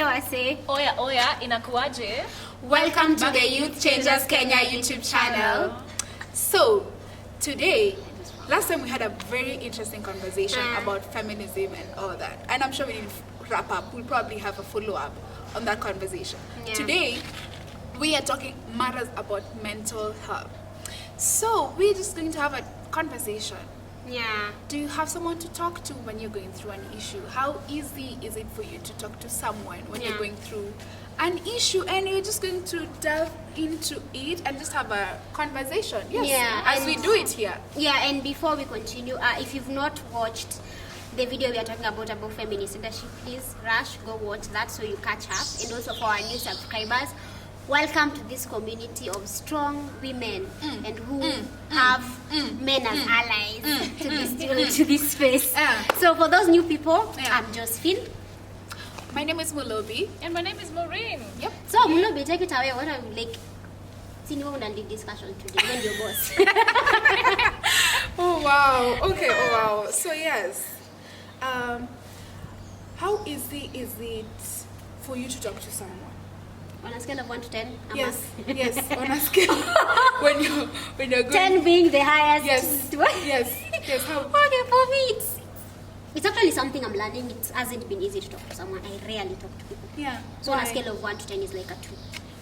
wase. Oya, inakuaje? Welcome to the Youth Changers Kenya YouTube channel. So, today, last time we had a very interesting conversation about feminism and all that. And I'm sure we didn't wrap up. We'll probably have a follow-up on that conversation. Yeah. Today, we are talking matters about mental health. So, we're just going to have a conversation. Yeah. Do you have someone to talk to when you're going through an issue? How easy is it for you to talk to someone when you're going through an issue, and you're just going to delve into it and just have a conversation? Yes, as we do it here. Yeah, and before we continue, if you've not watched the video we are talking about feminist leadership, please rush, go watch that so you catch up. And also for our new subscribers, welcome to this community of strong women and who have men as allies to this space. So for those new people, I'm Josephine. My name is Mulobi. And my name is Maureen. Yep. So Mulobi, take it away. What are you like? Senior and lead discussion today when your boss. Oh wow. Okay. Oh wow. So yes. How easy is it for you to talk to someone? On a scale of 1 to 10? Yes. On a scale when you're going 10 being the highest. Yes. How? Okay, for me it's actually something I'm learning. It hasn't been easy to talk to someone. I rarely talk to people. Yeah. So on a scale of 1 to 10 is like a 2.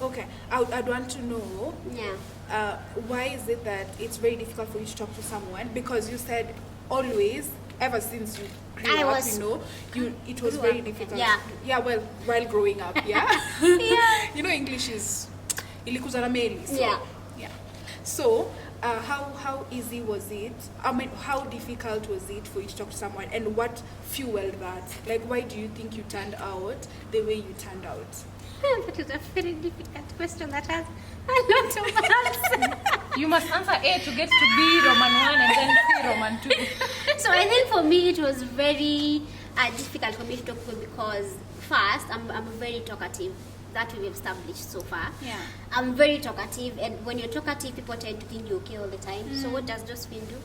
Okay. I'd want to know. Yeah. Why is it that it's very difficult for you to talk to someone? Because you said always, ever since you grew up, it was very difficult. Yeah. Well, while growing up, yeah. You know, English is ilikuza na meli. So, yeah. So, how easy was it? I mean, how difficult was it for you to talk to someone, and what fueled that? Like, why do you think you turned out the way you turned out? That is a very difficult question that has a lot of answers. You must answer A to get to B, Roman 1, and then C, Roman 2. So I think for me it was very difficult for me to talk to people because first, I'm very talkative. That we've established so far. Yeah. I'm very talkative, and when you're talkative, people tend to think you're okay all the time. So what does Josephine do?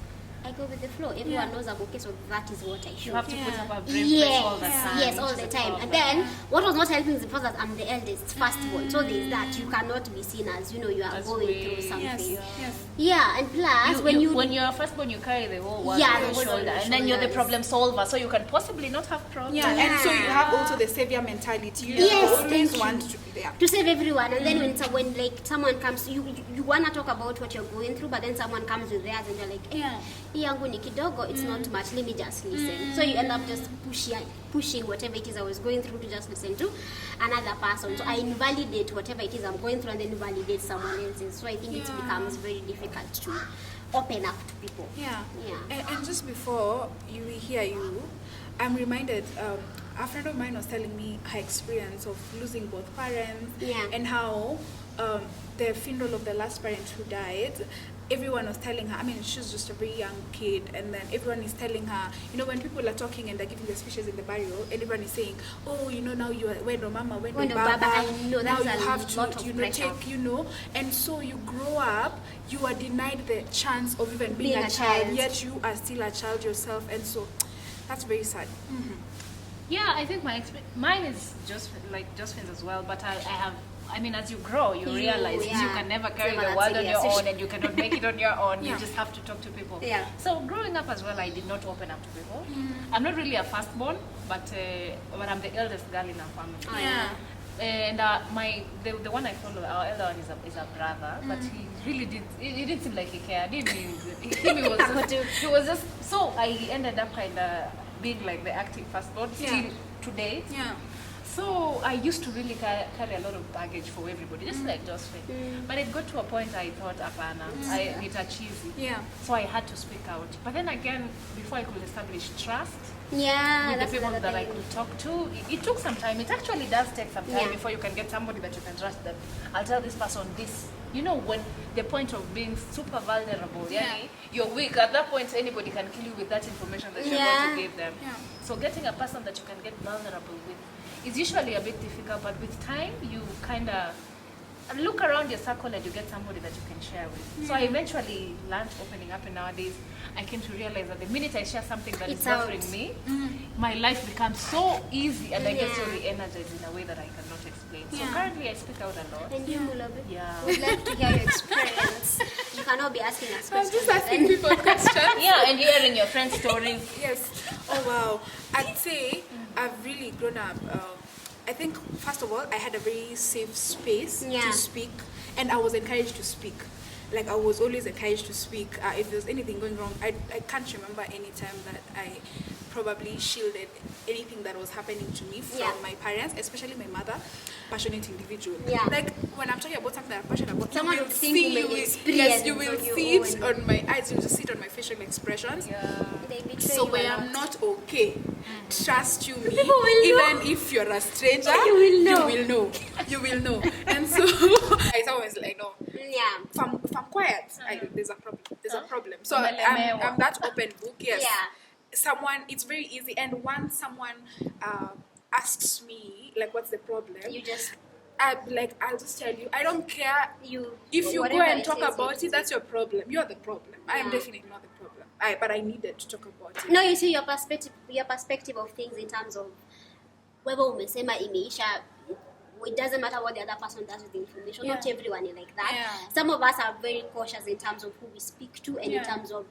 I go with the flow. Everyone knows I'm okay, so that is what I show. You have to put up a brave face all the time. Yes, all the time. And then, what was not helping is the fact that I'm the eldest, firstborn. So there's that. You cannot be seen as, you are going through something. Yes. Yeah, and plus, when you're firstborn, you carry the whole world on on your shoulder. And then you're the problem solver, so you can possibly not have problems. Yeah, and so you have also the savior mentality. You always want to be there. To save everyone. And then when like someone comes, you want to talk about what you're going through, but then someone comes with theirs and you're like, yangu ni kidogo, it's not much, let me just listen. So you end up just pushing whatever it is I was going through to just listen to another person. So I invalidate whatever it is I'm going through and then validate someone else's. So I think it becomes very difficult to open up to people. Yeah. And just before we hear you, I'm reminded, a friend of mine was telling me her experience of losing both parents and how the funeral of the last parent who died, everyone was telling her, I mean, she's just a very young kid, and then everyone is telling her, when people are talking and they're giving the speeches in the burial, everyone is saying, oh, now you are, when mama, when baba, I know, now that's you have to, take, and so you grow up, you are denied the chance of even being a child, yet you are still a child yourself, and so that's very sad. Yeah, I think mine is just like Josephine's as well, but I mean, as you grow, you realize you can never carry the world on your own, and you cannot make it on your own. You just have to talk to people. Yeah. So growing up as well, I did not open up to people. I'm not really a firstborn, but I'm the eldest girl in our family. And the one I follow, our elder one is a brother, but he really didn't seem like he cared. He was just, so I ended up kind of being like the acting firstborn still today. Yeah. So I used to really carry a lot of baggage for everybody, just like Josephine. But it got to a point I thought, apana, it's a cheesy. Yeah. So I had to speak out. But then again, before I could establish trust with the people that I could talk to, it took some time. It actually does take some time before you can get somebody that you can trust that I'll tell this person this. When the point of being super vulnerable, you're weak, at that point anybody can kill you with that information that you're going to give them. Yeah. So getting a person that you can get vulnerable with is usually a bit difficult, but with time you kind of look around your circle and you get somebody that you can share with. So I eventually learned opening up, and nowadays I came to realize that the minute I share something that is bothering me, my life becomes so easy, and I get so re-energized in a way that I cannot explain. So currently I speak out a lot. And you, Mulabi? Yeah. We'd like to hear your experience. You cannot be asking us I'm questions. just asking people questions. Yeah, and hearing your friends' stories. Yes. Oh wow. I'd say I've really grown up. I think first of all, I had a very safe space to speak, and I was encouraged to speak. Like I was always encouraged to speak. If there's anything going wrong, I can't remember any time that I probably shielded anything that was happening to me from my parents, especially my mother, passionate individual. Yeah. Like when I'm talking about something that I'm passionate about, Someone you will will think see, you will see it on my eyes, you will just see it on my facial expressions. Yeah. So when I'm not okay, trust you me, People will even if you're a stranger, you will know. You will know. And so I always like, no. Yeah. If I'm quiet, there's a problem. There's a problem. So I'm that open book. Yes. Yeah. Someone, it's very easy. And once someone asks me, like, what's the problem? You just... I'll just tell you, I don't care. If you go whatever and it talk is, about it, that's your problem. You're the problem. I am definitely not the problem. But I needed to talk about it. No, you see your perspective of things in terms of whether umesema imeisha. It doesn't matter what the other person does with the information. Not everyone is like that. Yeah. Some of us are very cautious in terms of who we speak to and in terms of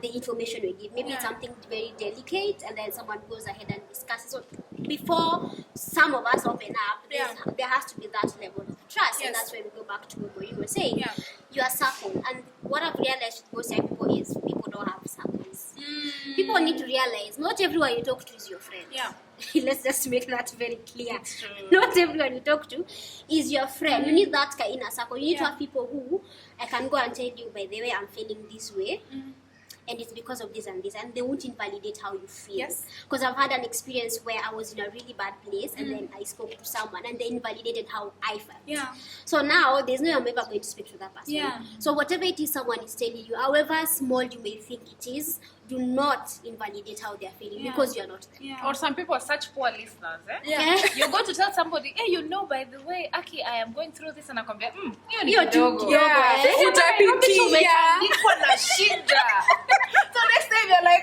the information we give. Maybe it's something very delicate, and then someone goes ahead and discusses. So before some of us open up, there has to be that level of trust, and that's where we go back to what you were saying. Yeah. Your circle, and what I've realized with most young people is people don't have circles. People need to realize not everyone you talk to is your friend. Yeah. Let's just make that very clear. It's true. Not everyone you talk to is your friend. You need that inner circle. You need to have people who I can go and tell you, by the way, I'm feeling this way. And it's because of this and this, and they won't invalidate how you feel. Yes. Because I've had an experience where I was in a really bad place, and then I spoke to someone, and they invalidated how I felt. Yeah. So now there's no way I'm ever going to speak to that person. Yeah. So whatever it is someone is telling you, however small you may think it is, do not invalidate how they're feeling because you're not there. Yeah. Or some people are such poor listeners. Yeah. You're going to tell somebody, hey, by the way, Aki, I am going through this, and I come back, You're too kidogo. Yeah. Utapitia. So next time you're like,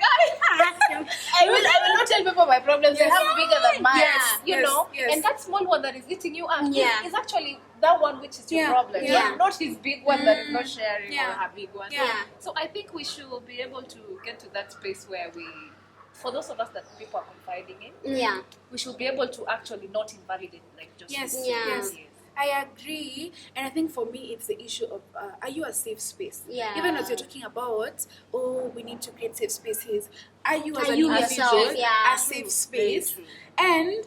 I will not tell people my problems. They have bigger than mine. Yes. You know? Yes. And that small one that is eating you up Yeah. is actually that one which is your problem. Yeah. Not his big one that is not sharing or her big one. Yeah. So I think we should be able to get to that space where for those of us that people are confiding in, we should be able to actually not invalidate, like just Yes. Yeah. Yes. I agree, and I think for me it's the issue of are you a safe space? Yeah. Even as you're talking about, we need to create safe spaces. Are you as Are an you individual yourself? Yeah. a safe space? And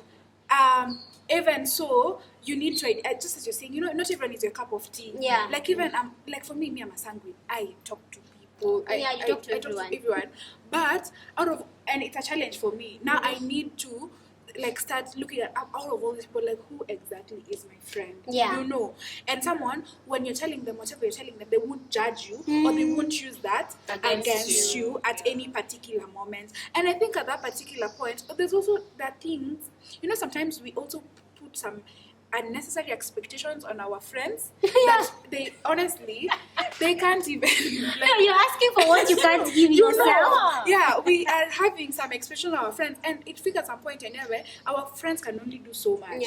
even so, you need to just as you're saying, not everyone is your cup of tea. Yeah. Like even like for me, I'm a sanguine. I talk to people. You talk to everyone. But and it's a challenge for me now. I need to start looking at out of all these people, like who exactly is my friend? And someone, when you're telling them whatever you're telling them, they won't judge you or they won't use that against you at any particular moment. And I think at that particular point, there's also that things, sometimes we also put some unnecessary expectations on our friends that they honestly they can't even you're asking for what you can't give yourself. We are having some expectations on our friends, and it figures at some point where our friends can only do so much.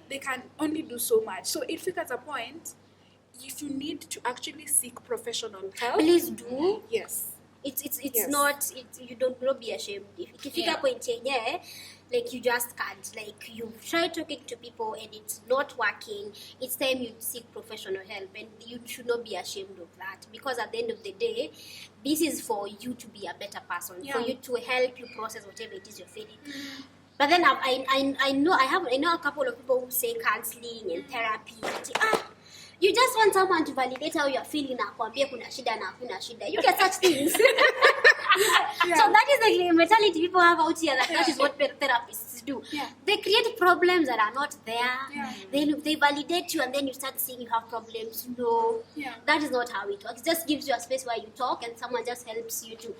They can only do so much. So it figures a point if you need to actually seek professional help, please do. It's not you don't be ashamed if you figure point you just can't, you try talking to people and it's not working. It's time you seek professional help, and you should not be ashamed of that, because at the end of the day, this is for you to be a better person, for you to help you process whatever it is you're feeling. But then I know a couple of people who say counseling and therapy. You just want someone to validate how you're feeling na kuambia kuna shida na hakuna shida. You get such things. So that is the mentality people have out here, that is what therapists do. They create problems that are not there. Then they validate you, and then you start seeing you have problems. No, that is not how it works. It just gives you a space where you talk, and someone just helps you to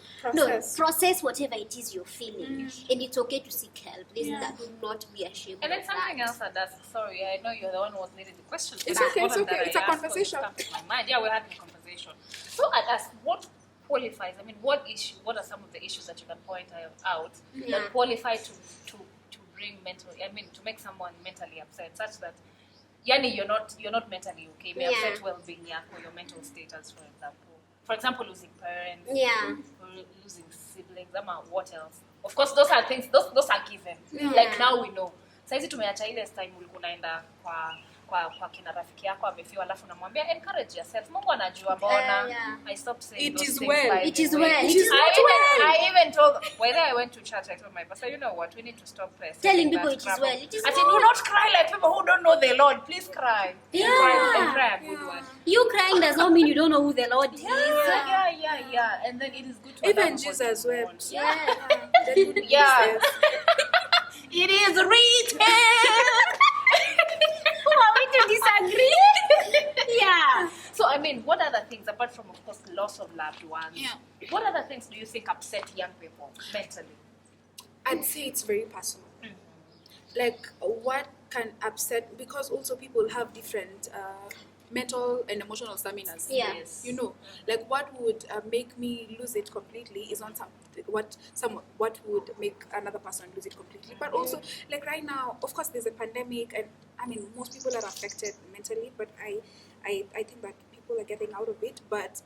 process whatever it is you're feeling. And it's okay to seek help. That would not be ashamed. And then something else that's sorry, I know you're the one who was leading the question. It's okay. It's a conversation. My mind. Yeah, we're having a conversation. So at us, what qualifies? I mean, what are some of the issues that you can point out that qualify to bring to make someone mentally upset, such that yani you're not mentally okay, may affect well-being or your mental status, for example, losing parents, losing siblings, what else? Of course, those are things. Those are given. Like now we know. Saizi tumeacha ile time ulikuwa unaenda kwa kina rafiki yako amefiwa, alafu namwambia encourage yourself. Mungu anajua mbona. I stopped saying it those is things. well. It is well. I even told when I went to church, I told my pastor, you know what, we need to stop telling people it is well. It is I said, do not cry like people who don't know the Lord. Please cry. Yeah. Cry a good one. You crying does not mean you don't know who the Lord is. Yeah. And then it is good to even Jesus wept. Yeah. It is written. Who are we to disagree? So, I mean, what other things, apart from, of course, loss of loved ones, what other things do you think upset young people mentally? I'd say it's very personal. Like, what can upset, because also people have different mental and emotional staminas. Yes. You know, like what would make me lose it completely is not what would make another person lose it completely. But also, like right now, of course, there's a pandemic, and I mean, most people are affected mentally. But I think that people are getting out of it. But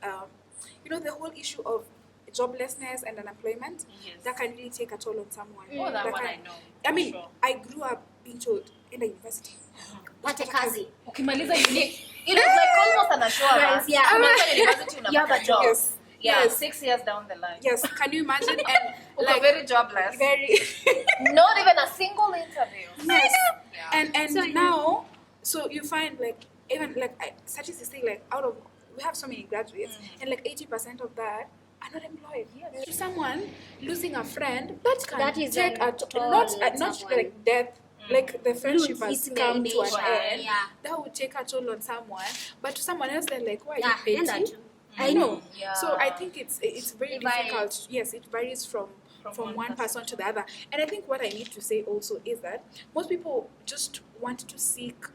you know, the whole issue of joblessness and unemployment, that can really take a toll on someone. Oh, that one I know. I mean, I grew up being told in the university, what a kazi. Ukimaliza uni, it was like almost an assurance. University You have a job. Yes. 6 years down the line. Yes, can you imagine? And Like very jobless. very Not even a single interview. yes. Yeah. And so now, so you find like even like statistics say like out of we have so many graduates, and like 80% of that are not employed. Yes. To someone losing a friend, That is take a toll not on like death. Like the friendship has It's come to an end. yeah. That would take a toll on someone, but to someone else, they're like, "Why Yeah, you and that painting?" too. I know. Yeah. So I think it's very It varies. difficult. Yes, it varies from one person to the other. And I think what I need to say also is that most people just want to seek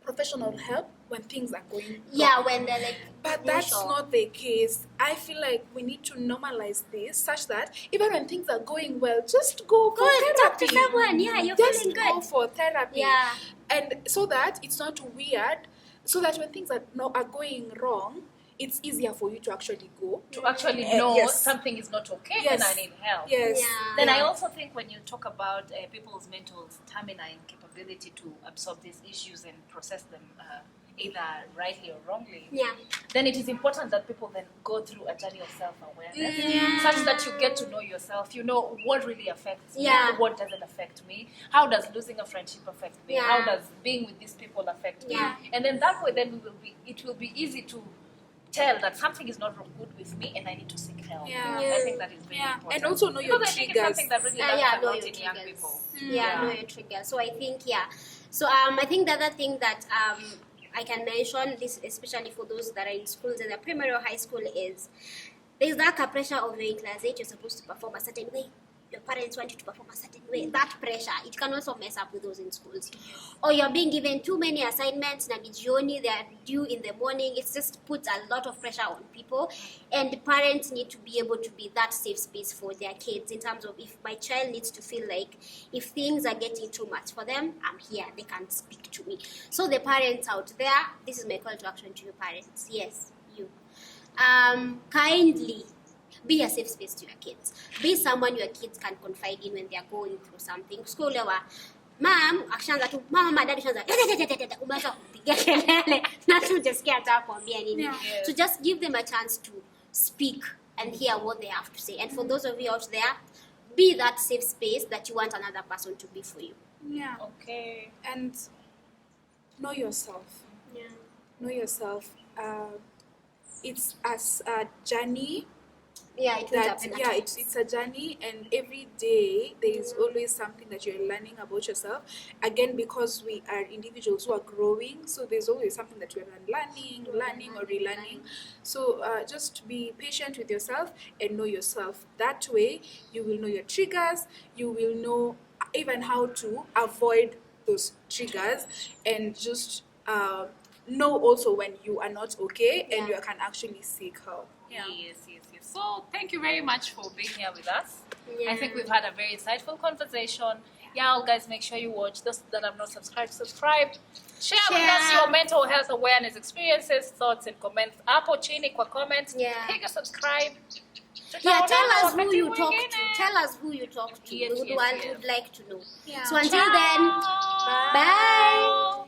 professional help when things are going wrong. When they're like But that's not the case. I feel like we need to normalize this such that even when things are going well, just go for talk to therapy. someone. You're Just feeling go good. for therapy. Yeah. And so that it's not weird, so that when things are going wrong, it's easier for you to actually go. To actually know yes. something is not okay Yes. and I need help. Yes. Yeah. Then I also think when you talk about people's mental stamina and capability to absorb these issues and process them either rightly or wrongly, then it is important that people then go through a journey of self-awareness such that you get to know yourself. You know what really affects me, what doesn't affect me, how does losing a friendship affect me, how does being with these people affect me, and then that way then it will be easy to tell that something is not good with me and I need to seek help. I think that is very important. And also know your because I think it's triggers. something that really know about your in young triggers. people. Know your triggers. So I think So I think the other thing that I can mention, this especially for those that are in schools, in the primary or high school, is there's that pressure of you're in class 8, you're supposed to perform a certain way. Your parents want you to perform a certain way. That pressure, it can also mess up with those in schools. Or you're being given too many assignments, na jioni, they are due in the morning. It just puts a lot of pressure on people. And the parents need to be able to be that safe space for their kids in terms of if my child needs to feel like if things are getting too much for them, I'm here, they can speak to me. So the parents out there, this is my call to action to you parents. Yes, you. Kindly be a safe space to your kids. Be someone your kids can confide in when they are going through something. School lewa, mom, akishaanza tu, mama, dad akishaanza, umeanza kupiga kelele, na tujasikia hata kuambia nini. So just give them a chance to speak and hear what they have to say. And for those of you out there, be that safe space that you want another person to be for you. Yeah. Okay. And know yourself. Yeah. Know yourself. It's a journey. Yeah, it won't happen. It's a journey, and every day there is always something that you're learning about yourself. Again, because we are individuals who are growing, so there's always something that we're learning or relearning. So just be patient with yourself and know yourself. That way, you will know your triggers. You will know even how to avoid those triggers, and just know also when you are not okay, and you can actually seek help. Yes. So thank you very much for being here with us. I think we've had a very insightful conversation. Yeah, guys, make sure you watch. Those that have not subscribed, subscribe. Share with us your mental health awareness experiences, thoughts, and comments. Hapo chini kwa comments. Click subscribe. Tell us who you talk to. Tell us who you talk to. We would like to know. So until then, bye.